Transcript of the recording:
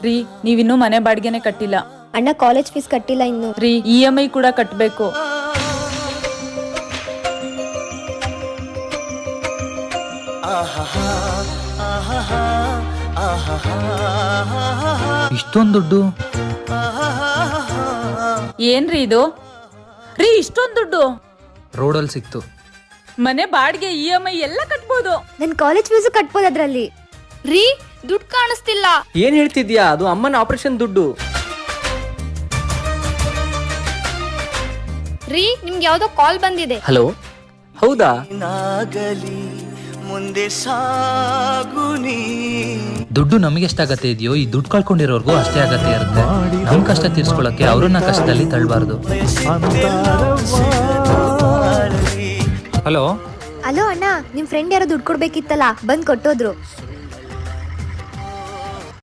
ರೀ ನೀವಿನ್ನೂ ಮನೆ ಬಾಡಿಗೆನೆ ಕಟ್ಟಿಲ್ಲ. ಅಣ್ಣ ಕಾಲೇಜ್ ಫೀಸ್ ಕಟ್ಟಿಲ್ಲ ಇನ್ನು. ರೀ EMI ಕೂಡ ಕಟ್ಟಬೇಕು. ಇಷ್ಟೊಂದು ದುಡ್ಡು ಏನ್ರಿ ಇದು? ರೀ ಇಷ್ಟೊಂದು ದುಡ್ಡು ರೋಡಲ್ಲಿ ಸಿಕ್ತು. ಮನೆ ಬಾಡಿಗೆ EMI ಎಲ್ಲ ಕಟ್ಬೋದು. ನನ್ ಕಾಲೇಜ್ ಫೀಸು ಕಟ್ಬೋದು ಅದ್ರಲ್ಲಿ. ರೀ ದುಡ್ಡು ಕಾಣಿಸ್ತಿಲ್ಲ. ಏನ್ ಹೇಳ್ತಿದ್ಯಾ? ಅದು ಅಮ್ಮನ ಆಪರೇಷನ್ ದುಡ್ಡು. ರೀ ನಿಮ್ಗೆ ಯಾವ್ದೋ ಕಾಲ್ ಬಂದಿದೆ. ಹಲೋ, ಹೌದಾ? ಮುಂದೆ ಸಾಗುನಿ. ದುಡ್ಡು ನಮಗೆ ಎಷ್ಟಾಗತ್ತೆ ಇದೆಯೋ ಈ ದುಡ್ಡು ಕಳ್ಕೊಂಡಿರೋರ್ಗೂ ಅಷ್ಟೇ ಆಗತ್ತೆ ಇರುತ್ತೆ. ನಮ್ ಕಷ್ಟ ತೀರ್ಸ್ಕೊಳಕ್ಕೆ ಅವ್ರನ್ನ ಕಷ್ಟದಲ್ಲಿ ತಳ್ಳಬಾರ್ದು. ಹಲೋ ಅಲೋ ಅಣ್ಣ, ನಿಮ್ ಫ್ರೆಂಡ್ ಯಾರೋ ದುಡ್ಡು ಕೊಡ್ಬೇಕಿತ್ತಲ್ಲ, ಬಂದ್ ಕೊಟ್ಟೋದ್ರು.